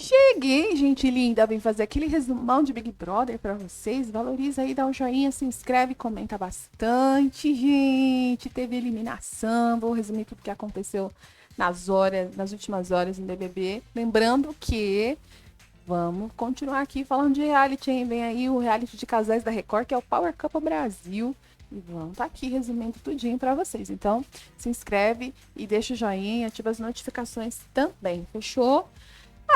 Cheguei, gente linda, vim fazer aquele resumão de Big Brother pra vocês. Valoriza aí, dá um joinha, se inscreve, comenta bastante, gente. Teve eliminação, vou resumir tudo que aconteceu nas últimas horas no BBB. Lembrando que vamos continuar aqui falando de reality, hein? Vem aí o reality de casais da Record, que é o Power Couple Brasil. E vamos tá aqui resumindo tudinho pra vocês. Então, se inscreve e deixa o joinha, ativa as notificações também, fechou?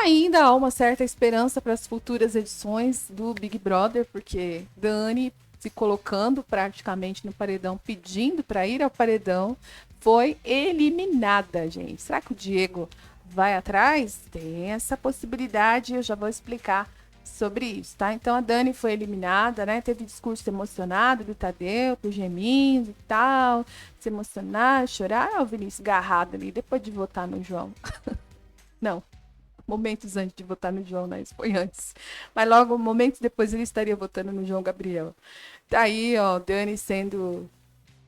Ainda há uma certa esperança para as futuras edições do Big Brother, porque Dani se colocando praticamente no paredão, pedindo para ir ao paredão, foi eliminada, gente. Será que o Diego vai atrás? Tem essa possibilidade, eu já vou explicar sobre isso, tá? Então a Dani foi eliminada, né? Teve discurso emocionado do Tadeu, com geminhos e tal, se emocionar, chorar. Ah, o Vinícius garrado ali, depois de votar no João. Não, momentos antes de votar no João, né? Isso foi antes. Mas logo, momentos depois, ele estaria votando no João Gabriel. Daí, ó, Dani sendo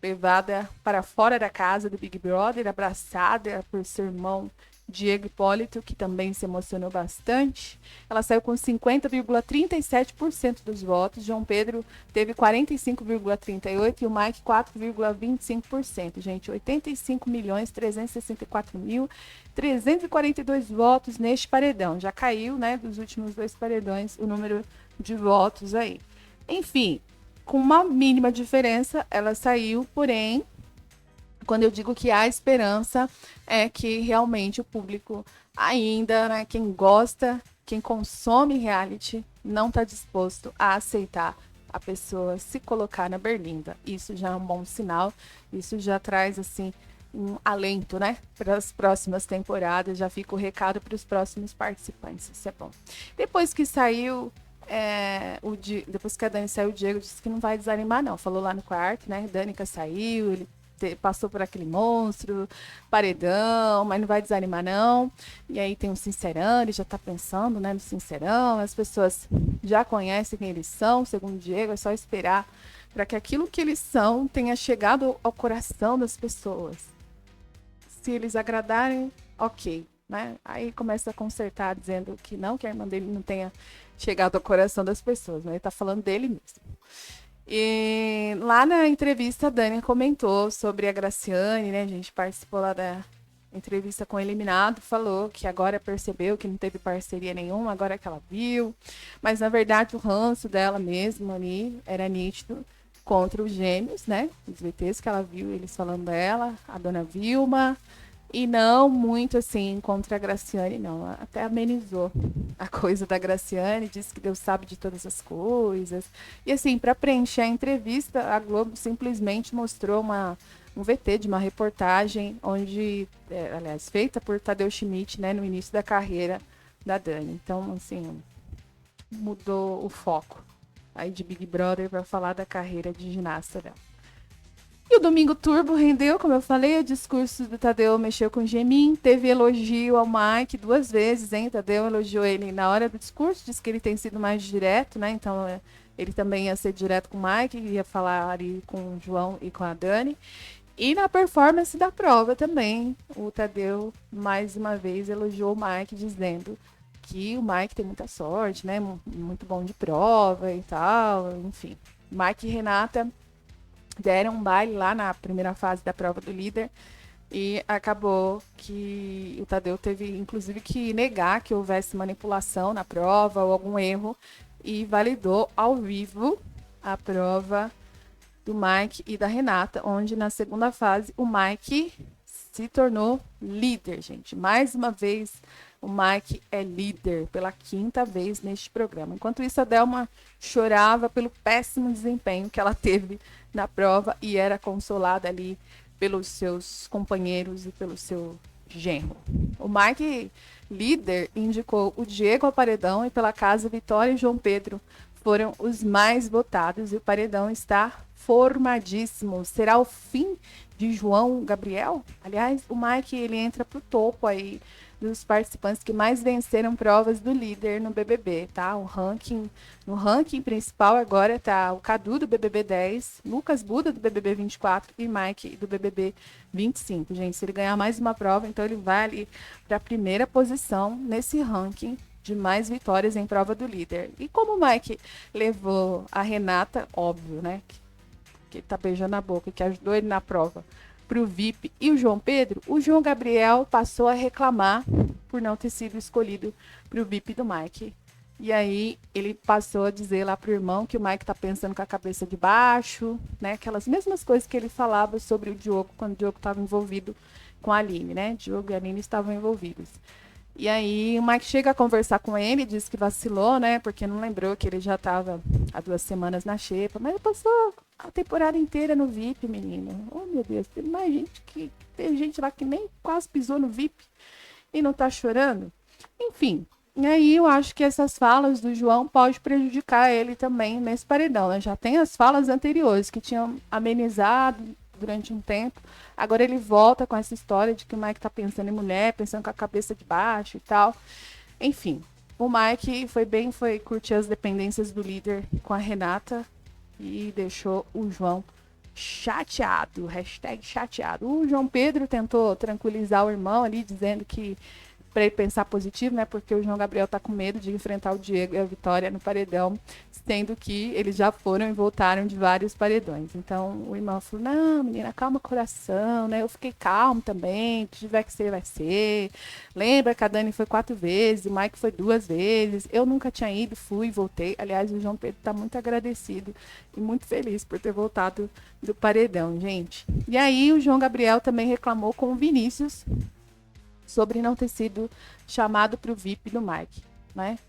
levada para fora da casa do Big Brother, abraçada por seu irmão Diego Hipólito, que também se emocionou bastante. Ela saiu com 50,37% dos votos. João Pedro teve 45,38% e o Mike 4,25%. Gente, 85.364.342 votos neste paredão. Já caiu, né, dos últimos dois paredões, o número de votos aí. Enfim, com uma mínima diferença, ela saiu, porém, quando eu digo que há esperança, é que realmente o público ainda, né, quem gosta, quem consome reality, não está disposto a aceitar a pessoa se colocar na berlinda. Isso já é um bom sinal, isso já traz, assim, um alento, né, para as próximas temporadas, já fica o recado para os próximos participantes, isso é bom. Depois que saiu depois que a Dani saiu, o Diego disse que não vai desanimar, não. Falou lá no quarto, né? Danica saiu, ele passou por aquele monstro, paredão, mas não vai desanimar, não. E aí tem um Sincerão, ele já tá pensando, né, no Sincerão. As pessoas já conhecem quem eles são, segundo o Diego, é só esperar para que aquilo que eles são tenha chegado ao coração das pessoas. Se eles agradarem, ok, né? Aí começa a consertar, dizendo que não, que a irmã dele não tenha chegado ao coração das pessoas, né? Ele tá falando dele mesmo. E lá na entrevista, a Dani comentou sobre a Graciane, né? A gente participou lá da entrevista com o eliminado, falou que agora percebeu que não teve parceria nenhuma, agora que ela viu. Mas, na verdade, o ranço dela mesmo ali era nítido contra os gêmeos, né? Os VTs que ela viu, eles falando dela, a dona Vilma, e não muito assim contra a Graciane, não. Até amenizou a coisa da Graciane, disse que Deus sabe de todas as coisas. E assim, para preencher a entrevista, a Globo simplesmente mostrou um VT de uma reportagem onde, aliás, feita por Tadeu Schmidt, né, no início da carreira da Dani. Então, assim, mudou o foco aí de Big Brother para falar da carreira de ginasta dela. E o Domingo Turbo rendeu, como eu falei, o discurso do Tadeu mexeu com o Gemin, teve elogio ao Mike 2 vezes, hein? Tadeu elogiou ele na hora do discurso, disse que ele tem sido mais direto, né? Então ele também ia ser direto com o Mike, ia falar ali com o João e com a Dani. E na performance da prova também, o Tadeu mais uma vez elogiou o Mike, dizendo que o Mike tem muita sorte, né? Muito bom de prova e tal, enfim. Mike e Renata deram um baile lá na primeira fase da prova do líder e acabou que o Tadeu teve, inclusive, que negar que houvesse manipulação na prova ou algum erro e validou ao vivo a prova do Mike e da Renata, onde na segunda fase o Mike se tornou líder, gente. Mais uma vez, o Mike é líder pela 5ª vez neste programa. Enquanto isso, a Delma chorava pelo péssimo desempenho que ela teve na prova e era consolada ali pelos seus companheiros e pelo seu genro. O Mike, líder, indicou o Diego ao paredão e pela casa Vitória e João Pedro foram os mais votados e o paredão está formadíssimo. Será o fim de João Gabriel? Aliás, o Mike ele entra pro topo aí dos participantes que mais venceram provas do líder no BBB, tá? No ranking principal agora tá o Cadu do BBB 10, Lucas Buda do BBB 24 e Mike do BBB 25. Gente, se ele ganhar mais uma prova, então ele vai ali para a primeira posição nesse ranking de mais vitórias em prova do líder. E como o Mike levou a Renata, óbvio, né? Que tá beijando a boca, que ajudou ele na prova, pro VIP e o João Pedro, o João Gabriel passou a reclamar por não ter sido escolhido pro VIP do Mike. E aí ele passou a dizer lá pro irmão que o Mike tá pensando com a cabeça de baixo, né? Aquelas mesmas coisas que ele falava sobre o Diogo quando o Diogo estava envolvido com a Aline, né? Diogo e a Aline estavam envolvidos. E aí o Mike chega a conversar com ele, diz que vacilou, né? Porque não lembrou que ele já estava há 2 semanas na xepa, mas ele passou a temporada inteira no VIP, menino. Oh, meu Deus, tem mais gente que tem gente lá que nem quase pisou no VIP e não tá chorando. Enfim, e aí eu acho que essas falas do João podem prejudicar ele também nesse paredão, né? Já tem as falas anteriores que tinham amenizado durante um tempo. Agora ele volta com essa história de que o Mike tá pensando em mulher, pensando com a cabeça de baixo e tal. Enfim, o Mike foi curtir as dependências do líder com a Renata e deixou o João chateado, hashtag chateado. O João Pedro tentou tranquilizar o irmão ali, dizendo que para ele pensar positivo, né? Porque o João Gabriel tá com medo de enfrentar o Diego e a Vitória no paredão, sendo que eles já foram e voltaram de vários paredões. Então o irmão falou: não, menina, calma coração, né? Eu fiquei calmo também, se tiver que ser, vai ser. Lembra que a Dani foi 4 vezes, o Mike foi 2 vezes. Eu nunca tinha ido, fui e voltei. Aliás, o João Pedro tá muito agradecido e muito feliz por ter voltado do paredão, gente. E aí o João Gabriel também reclamou com o Vinícius sobre não ter sido chamado para o VIP do Mike, né?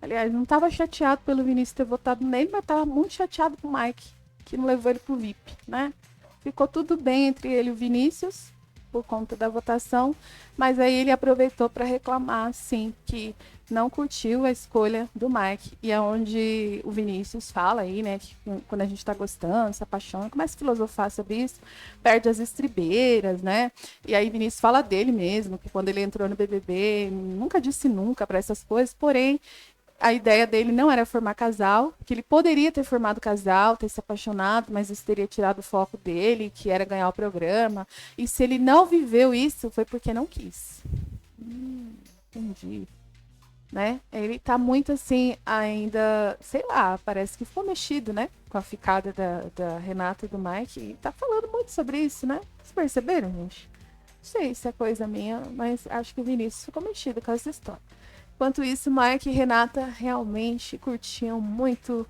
Aliás, não estava chateado pelo Vinícius ter votado nele, mas estava muito chateado com o Mike, que não levou ele para o VIP, né? Ficou tudo bem entre ele e o Vinícius, por conta da votação, mas aí ele aproveitou para reclamar, sim, que não curtiu a escolha do Mike, e é onde o Vinícius fala aí, né, que quando a gente tá gostando, se apaixona, começa a filosofar sobre isso, perde as estribeiras, né, e aí Vinícius fala dele mesmo, que quando ele entrou no BBB, nunca disse nunca para essas coisas, porém, a ideia dele não era formar casal, que ele poderia ter formado casal, ter se apaixonado, mas isso teria tirado o foco dele, que era ganhar o programa. E se ele não viveu isso, foi porque não quis. Entendi. Né? Ele tá muito assim, ainda, sei lá, parece que ficou mexido, né? Com a ficada da Renata e do Mike. E tá falando muito sobre isso, né? Vocês perceberam, gente? Não sei se é coisa minha, mas acho que o Vinícius ficou mexido com essa história. Enquanto isso, Mike e Renata realmente curtiam muito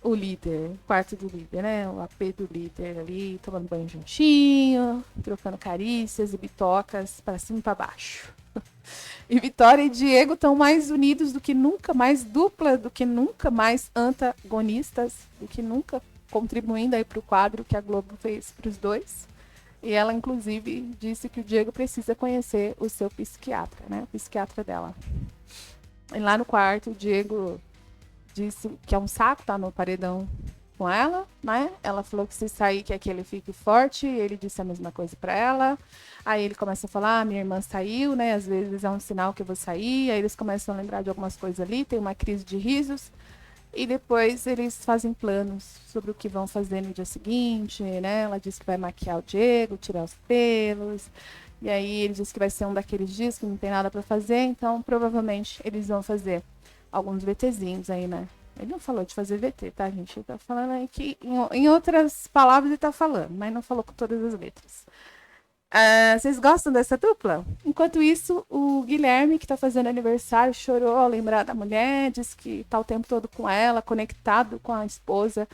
o líder, o quarto do líder, né? O AP do líder ali, tomando banho juntinho, trocando carícias e bitocas para cima e para baixo. E Vitória e Diego estão mais unidos do que nunca, mais dupla do que nunca, mais antagonistas do que nunca, contribuindo aí para o quadro que a Globo fez para os dois. E ela, inclusive, disse que o Diego precisa conhecer o seu psiquiatra, né? O psiquiatra dela. E lá no quarto, o Diego disse que é um saco estar no paredão com ela, né? Ela falou que se sair quer que ele fique forte, e ele disse a mesma coisa para ela. Aí ele começa a falar: minha irmã saiu, né? Às vezes é um sinal que eu vou sair. Aí eles começam a lembrar de algumas coisas ali, tem uma crise de risos. E depois eles fazem planos sobre o que vão fazer no dia seguinte, né? Ela disse que vai maquiar o Diego, tirar os pelos. E aí ele disse que vai ser um daqueles dias que não tem nada para fazer, então provavelmente eles vão fazer alguns VTzinhos aí, né? Ele não falou de fazer VT, tá, gente? Ele tá falando aí que, em outras palavras, ele tá falando, mas não falou com todas as letras. Vocês gostam dessa dupla? Enquanto isso, o Guilherme, que tá fazendo aniversário, chorou ao lembrar da mulher, disse que tá o tempo todo com ela, conectado com a esposa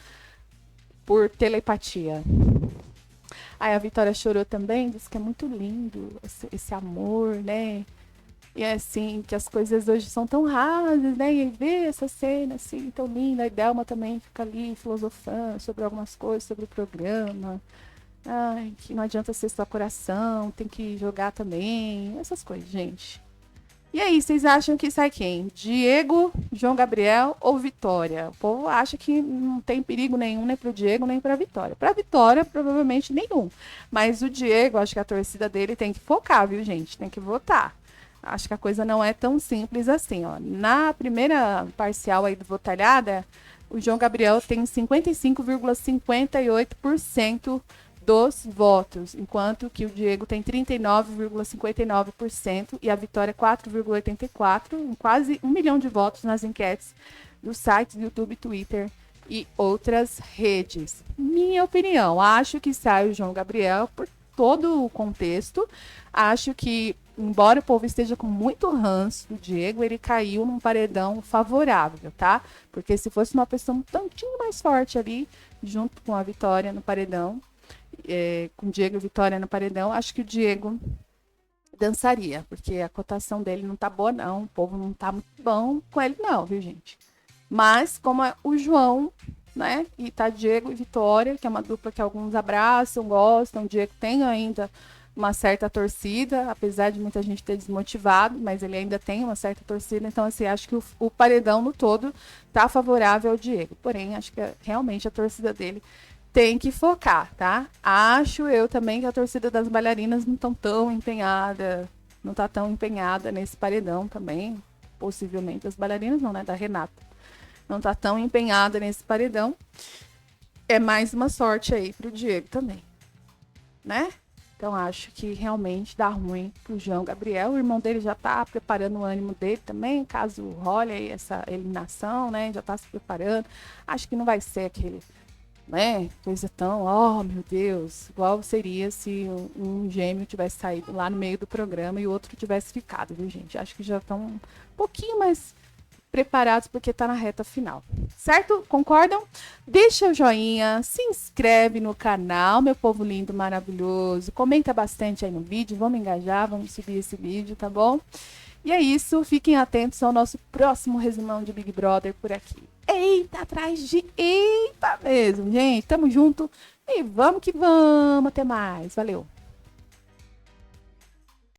por telepatia. Aí a Vitória chorou também, disse que é muito lindo esse amor, né? E é assim, que as coisas hoje são tão rasas, né? E ver essa cena assim, tão linda. A Delma também fica ali filosofando sobre algumas coisas, sobre o programa. Ai, que não adianta ser só coração, tem que jogar também. Essas coisas, gente. E aí, vocês acham que sai quem? Diego, João Gabriel ou Vitória? O povo acha que não tem perigo nenhum nem pro Diego nem pra Vitória. Pra Vitória, provavelmente nenhum. Mas o Diego, acho que a torcida dele tem que focar, viu, gente? Tem que votar. Acho que a coisa não é tão simples assim, ó. Na primeira parcial aí do Votalhada, o João Gabriel tem 55,58% dos votos, enquanto que o Diego tem 39,59% e a Vitória 4,84%, quase 1 milhão de votos nas enquetes dos sites do YouTube, Twitter e outras redes. Minha opinião, acho que sai o João Gabriel por todo o contexto. Acho que, embora o povo esteja com muito ranço do Diego, ele caiu num paredão favorável, tá? Porque se fosse uma pessoa um tantinho mais forte ali, junto com a Vitória no paredão, com o Diego e Vitória no paredão, acho que o Diego dançaria, porque a cotação dele não tá boa, não. O povo não tá muito bom com ele, não, viu, gente? Mas, como é o João, né? E tá Diego e Vitória, que é uma dupla que alguns abraçam, gostam. O Diego tem ainda uma certa torcida, apesar de muita gente ter desmotivado, mas ele ainda tem uma certa torcida. Então, assim, acho que o paredão no todo tá favorável ao Diego. Porém, acho que realmente a torcida dele tem que focar, tá? Acho eu também que a torcida das bailarinas não estão tão empenhada, não tá tão empenhada nesse paredão também. Possivelmente as bailarinas não, né? Da Renata. Não tá tão empenhada nesse paredão. É mais uma sorte aí pro Diego também, né? Então acho que realmente dá ruim pro João Gabriel. O irmão dele já tá preparando o ânimo dele também, caso role aí essa eliminação, né? Já tá se preparando. Acho que não vai ser aquele, né? Coisa tão, oh meu Deus, igual seria se um gêmeo tivesse saído lá no meio do programa e o outro tivesse ficado, viu, gente? Acho que já estão um pouquinho mais preparados porque tá na reta final, certo? Concordam? Deixa o joinha, se inscreve no canal, meu povo lindo, maravilhoso, comenta bastante aí no vídeo, vamos engajar, vamos subir esse vídeo, tá bom? E é isso, fiquem atentos ao nosso próximo resumão de Big Brother por aqui. Eita, atrás de eita mesmo, gente, tamo junto e vamos que vamos, até mais, valeu!